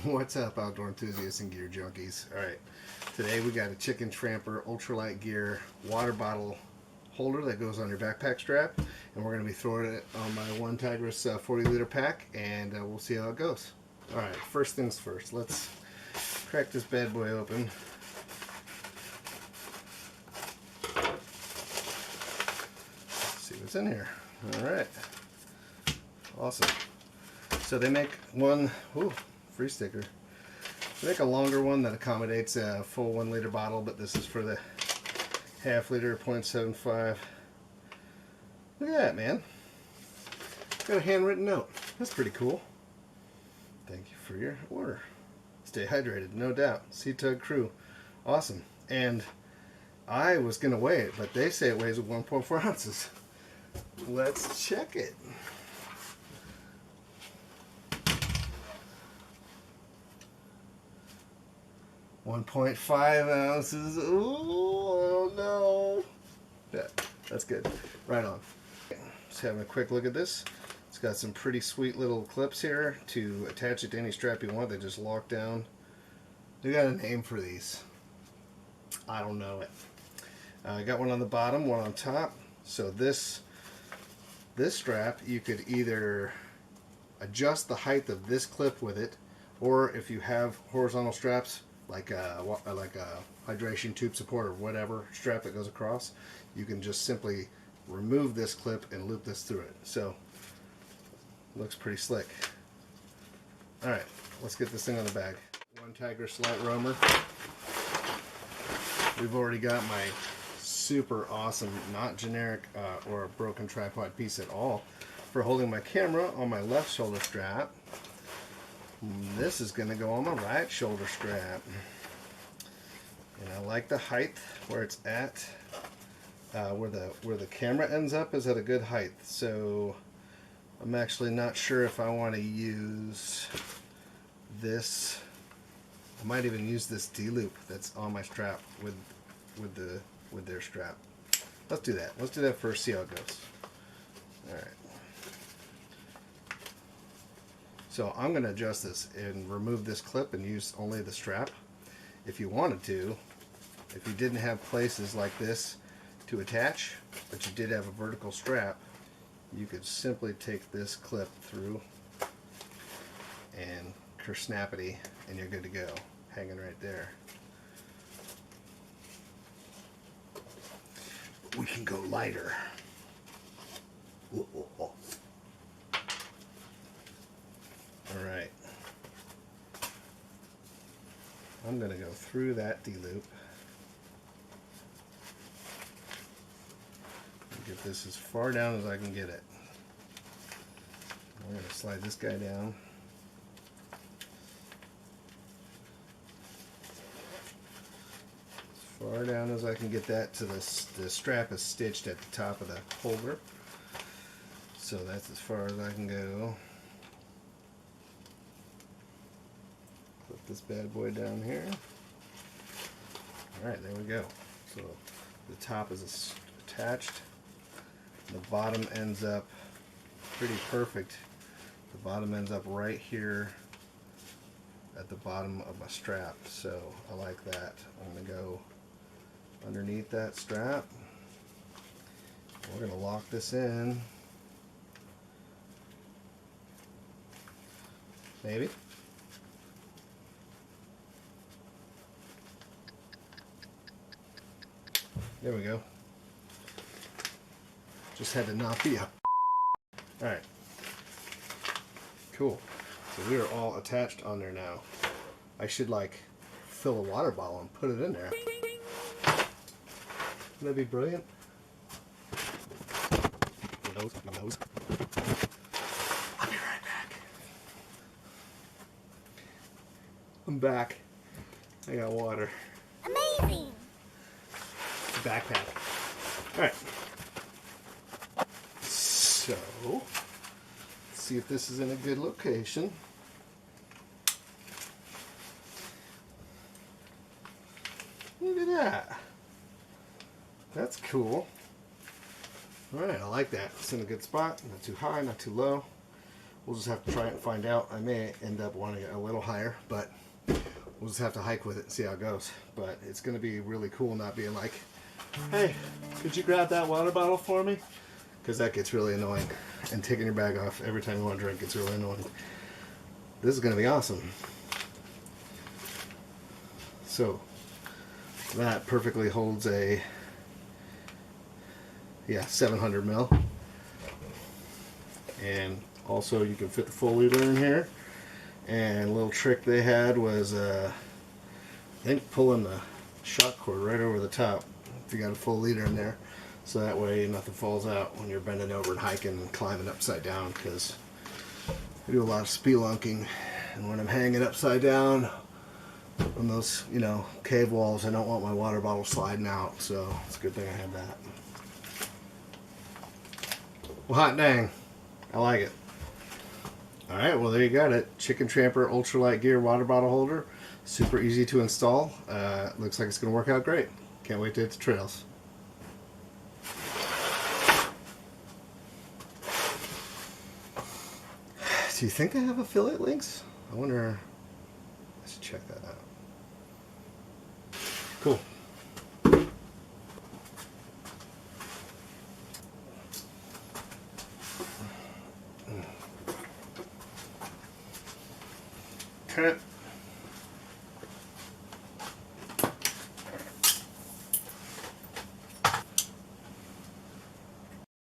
What's up, outdoor enthusiasts and gear junkies? Alright, today we got a Chicken Tramper Ultralight Gear water bottle holder that goes on your backpack strap, and we're going to be throwing it on my one Tigris 40-liter pack, and we'll see how it goes. Alright, first things first, let's crack this bad boy open. Let's see what's in here. Alright, awesome. So they make one, free sticker. They make a longer one that accommodates a full 1 liter bottle, but this is for the half liter, 0.75. Look at that, man. Got a handwritten note. That's pretty cool. Thank you for your order. Stay hydrated, no doubt. CTUG crew. Awesome. And I was going to weigh it, but they say it weighs 1.4 ounces. Let's check it. 1.5 ounces. Oh no. Yeah, that's good. Right on. Just having a quick look at this. It's got some pretty sweet little clips here to attach it to any strap you want. They just lock down. They got a name for these. I don't know it. I got one on the bottom, one on top. So this strap, you could either adjust the height of this clip with it, or if you have horizontal straps, like a hydration tube support or whatever strap that goes across, you can just simply remove this clip and loop this through it. So looks pretty slick. Alright, let's get this thing on the bag. One Tigris Light Roamer. We've already got my super awesome, not generic or a broken tripod piece at all, for holding my camera on my left shoulder strap. This is going to go on my right shoulder strap, and I like the height where it's at. Where the camera ends up is at a good height, so I'm actually not sure if I want to use this. I might even use this D-loop that's on my strap with their strap. Let's do that. Let's do that first. See how it goes. All right. So I'm going to adjust this and remove this clip and use only the strap. If you wanted to, if you didn't have places like this to attach, but you did have a vertical strap, you could simply take this clip through and kersnappity, and you're good to go, hanging right there. But we can go lighter. Alright, I'm going to go through that D-loop and get this as far down as I can get it. I'm going to slide this guy down. As far down as I can get that to the strap is stitched at the top of the holder. So that's as far as I can go. Put this bad boy down here. Alright, there we go. So the top is attached. The bottom ends up pretty perfect. The bottom ends up right here at the bottom of my strap. So I like that. I'm going to go underneath that strap. We're going to lock this in. Maybe. There we go. Just had to not be up. Alright. Cool. So we are all attached on there now. I should like fill a water bottle and put it in there. Wouldn't that be brilliant? My nose. I'll be right back. I'm back. I got water. Amazing! Backpack. Alright. So, let's see if this is in a good location. Look at that. That's cool. Alright, I like that. It's in a good spot. Not too high, not too low. We'll just have to try it and find out. I may end up wanting it a little higher, but we'll just have to hike with it and see how it goes. But it's going to be really cool not being like, hey, could you grab that water bottle for me? Because that gets really annoying. And taking your bag off every time you want to drink gets really annoying. This is going to be awesome. So that perfectly holds a 700 mil. And also you can fit the full liter in here. And a little trick they had was I think pulling the shock cord right over the top if you got a full liter in there, so that way nothing falls out when you're bending over and hiking and climbing upside down, because I do a lot of spelunking, and when I'm hanging upside down on those, you know, cave walls, I don't want my water bottle sliding out, so it's a good thing I have that. Well, hot dang, I like it. Alright, well there you got it. Chicken Tramper Ultralight Gear water bottle holder. Super easy to install. Looks like it's going to work out great. Can't wait to hit the trails. Do you think they have affiliate links? I wonder. I should check that out. Cool. Okay.